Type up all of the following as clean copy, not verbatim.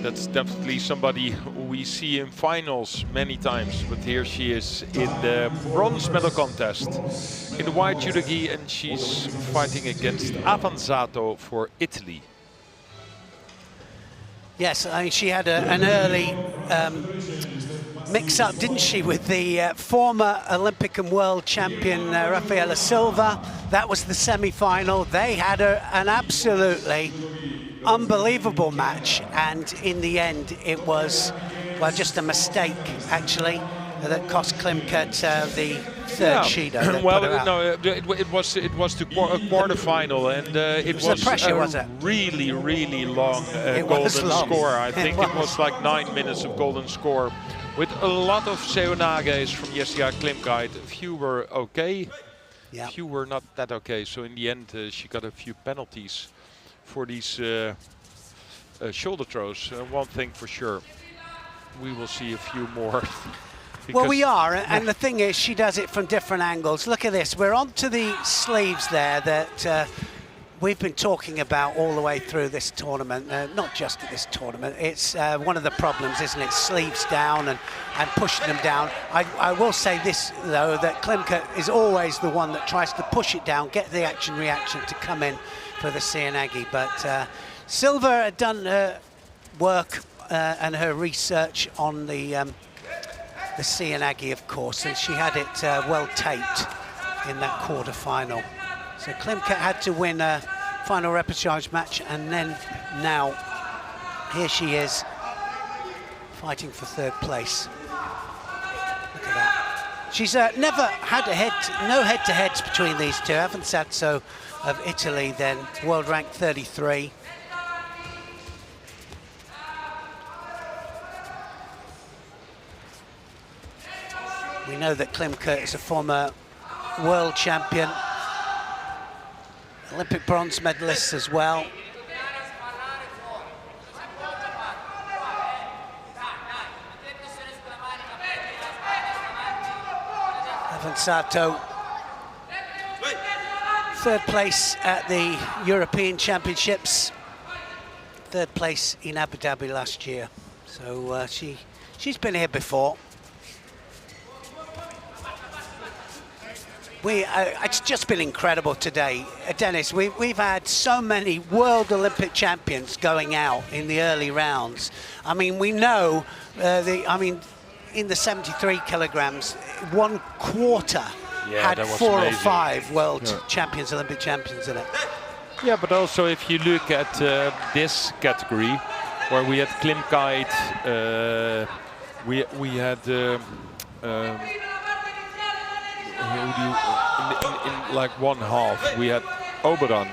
That's definitely somebody we see in finals many times, but here she is in the bronze medal contest in the white judogi, and she's fighting against Avanzato for Italy. Yes, I mean, she had an early mix-up, didn't she, with the former Olympic and world champion Rafaela Silva. That was the semi-final. They had an absolutely unbelievable match, and in the end it was, well, just a mistake actually that cost KLIMKAIT the third Shido. Well, no, it was the quarterfinal, and it was pressure, a was it? really long golden score. I think it was like 9 minutes of golden score, with a lot of seonages from Jessia KLIMKAIT. A few were okay, a few were not that okay. So in the end, she got a few penalties for these shoulder throws. One thing for sure, we will see a few more. Well, we are, and the thing is, she does it from different angles. Look at this. We're on to the sleeves there that we've been talking about all the way through this tournament, not just at this tournament. It's one of the problems, isn't it? Sleeves down and pushing them down. I will say this, though, that KLIMKAIT is always the one that tries to push it down, get the action-reaction to come in for the seoinage. But Silva had done her work and her research on the seoinage, of course, and she had it well taped in that quarter-final. So KLIMKAIT had to win a final repechage match, and then now here she is fighting for third place. Look at that. She's never had no head-to-heads between these two. Avanzato of Italy, then world rank 33. We know that KLIMKAIT is a former world champion, Olympic bronze medalist as well. Avanzato, third place at the European Championships, third place in Abu Dhabi last year. So she's been here before. It's just been incredible today, Dennis. We've had so many world Olympic champions going out in the early rounds. I mean, we know in the 73 kilograms, 1/4 had 4 or 5 world champions, Olympic champions in it. Yeah, but also if you look at this category, where we had KLIMKAIT, we had. In like one half, we had Oberon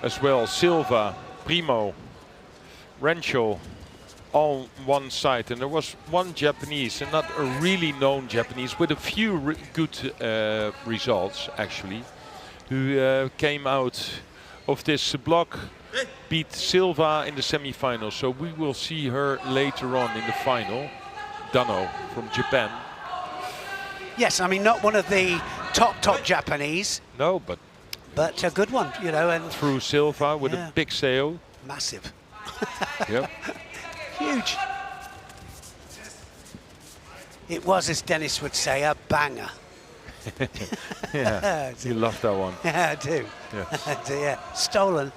as well, Silva, Primo, Renshaw, all one side, and there was one Japanese, and not a really known Japanese, with a few good results actually, who came out of this block, beat Silva in the semi-final. So we will see her later on in the final. Dano from Japan. Yes, I mean, not one of the top Japanese. No, but a good one, you know. And through Silva with a big sail. Massive. Yep. Huge. It was, as Dennis would say, a banger. Yeah, you love that one. Yeah, I do. Yeah. I do, yeah. Stolen.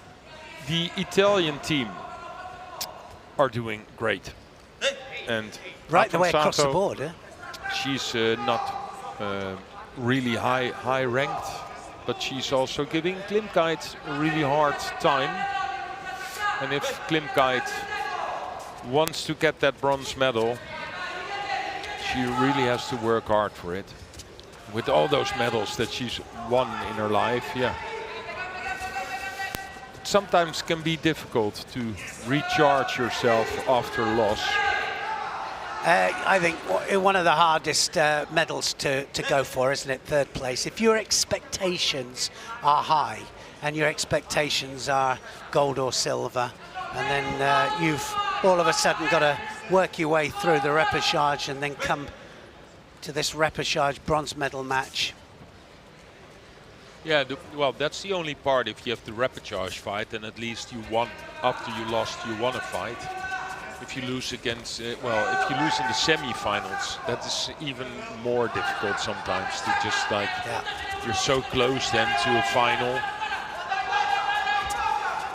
The Italian team are doing great. And right the way across the board, eh? She's not really high ranked, but she's also giving KLIMKAIT a really hard time. And if KLIMKAIT wants to get that bronze medal, she really has to work hard for it. With all those medals that she's won in her life, yeah. It sometimes can be difficult to recharge yourself after loss. I think one of the hardest medals to go for, isn't it? Third place. If your expectations are high and your expectations are gold or silver, and then you've all of a sudden got to work your way through the repechage and then come to this repechage bronze medal match. Yeah, well, that's the only part. If you have the repechage fight, then at least you won. After you lost, you won a fight. if you lose against, well, if you lose in the semi-finals, that is even more difficult sometimes to just like, you're so close then to a final.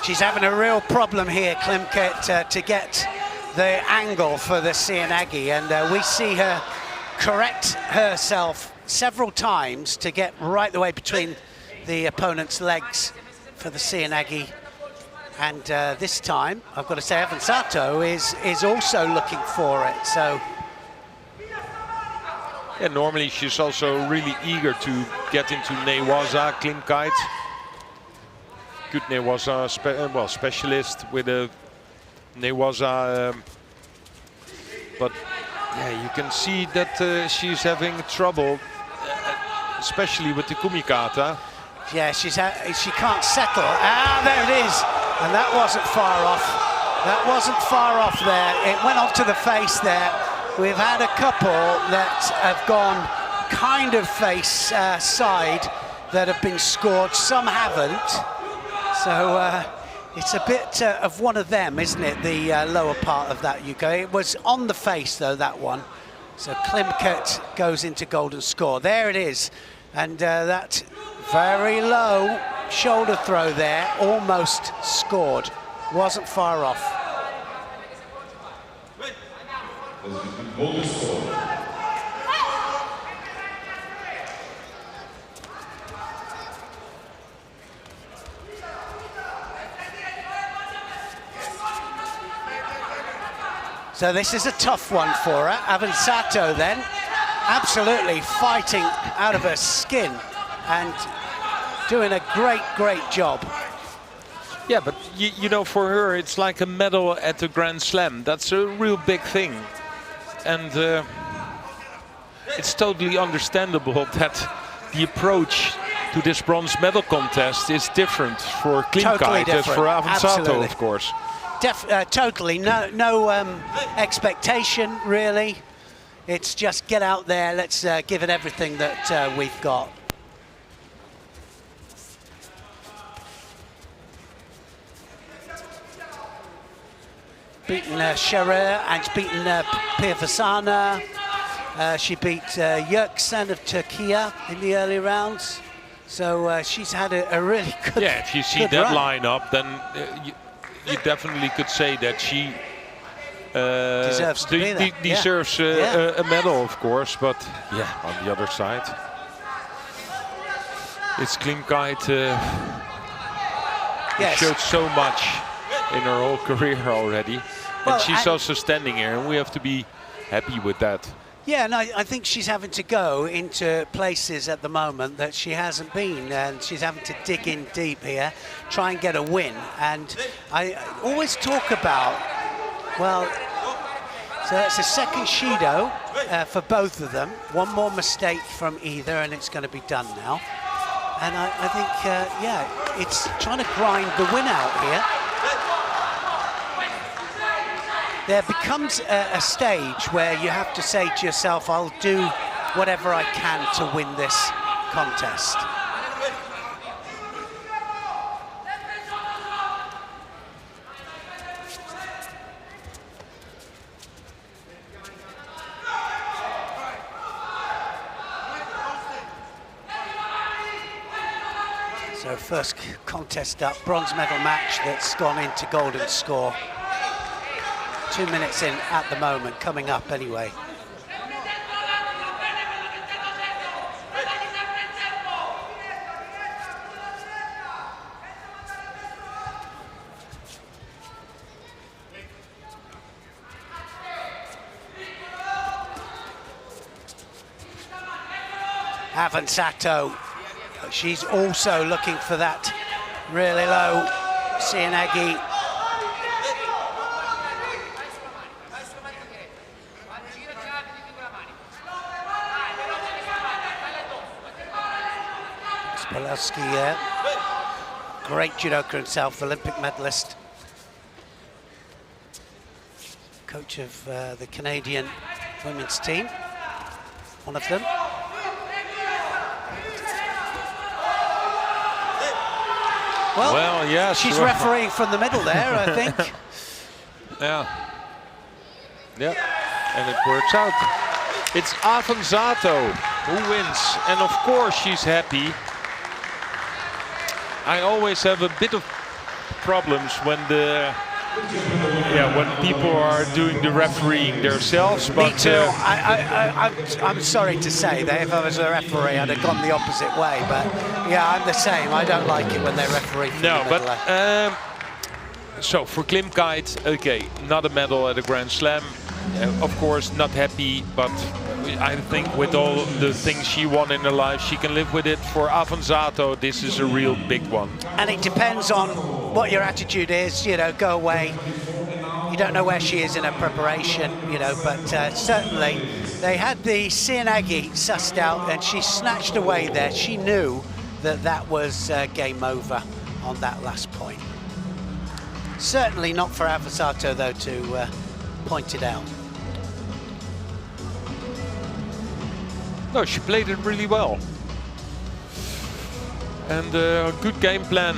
She's having a real problem here, KLIMKAIT, to get the angle for the Sienagi, and we see her correct herself several times to get right the way between the opponent's legs for the Sienagi. And this time, I've got to say, AVANZATO is also looking for it. So, yeah, normally she's also really eager to get into Newaza, KLIMKAIT. Good Newaza, specialist with a Newaza, but yeah, you can see that she's having trouble, especially with the kumikata. Yeah, she can't settle. Ah, there it is. And that wasn't far off. That wasn't far off there. It went off to the face there. We've had a couple that have gone kind of face side that have been scored. Some haven't. So it's a bit of one of them, isn't it? The lower part of that Yuko. It was on the face though, that one. So KLIMKAIT goes into golden score. There it is. And that very low shoulder throw there, almost scored. Wasn't far off. So this is a tough one for her. AVANZATO then, absolutely fighting out of her skin and doing a great job. Yeah, but you know, for her it's like a medal at the Grand Slam. That's a real big thing, and it's totally understandable that the approach to this bronze medal contest is different for KLIMKAIT as for AVANZATO, of course. Totally, no expectation really. It's just get out there, let's give it everything that we've got. Beaten Scherer and beaten Pirvasana. She beat Yerksen of Turkey in the early rounds. So she's had a really good Yeah, if you see that lineup, then you definitely could say that she deserves to be there. Deserves a medal, of course. But yeah, on the other side, it's KLIMKAIT. Yes. Showed so much in her whole career already, and she's also standing here, and we have to be happy with that. Yeah, and I think she's having to go into places at the moment that she hasn't been, and she's having to dig in deep here, try and get a win. And I always talk about, well, so that's a second Shido for both of them. One more mistake from either, and it's going to be done now. And I think, yeah, it's trying to grind the win out here. There becomes a stage where you have to say to yourself, I'll do whatever I can to win this contest. So first contest up, bronze medal match that's gone into golden score. 2 minutes in at the moment, coming up anyway. AVANZATO, she's also looking for that really low Sienagi. Spolowski, great judoka himself, Olympic medalist. Coach of the Canadian women's team, one of them. Well, yeah, she's refereeing from the middle there, I think. Yeah. Yeah, and it works out. It's AVANZATO who wins, and of course she's happy. I always have a bit of problems when when people are doing the refereeing themselves. But me too. I'm sorry to say that if I was a referee, I'd have gone the opposite way. But yeah, I'm the same. I don't like it when they referee. No, but so for KLIMKAIT, okay, not a medal at a Grand Slam. Of course, not happy, but I think with all the things she won in her life, she can live with it. For AVANZATO, this is a real big one. And it depends on what your attitude is. You know, go away. You don't know where she is in her preparation, you know, but certainly they had the Sienagi sussed out and she snatched away there. She knew that that was game over on that last point. Certainly not for AVANZATO, though, to point it out. No, she played it really well. And a good game plan.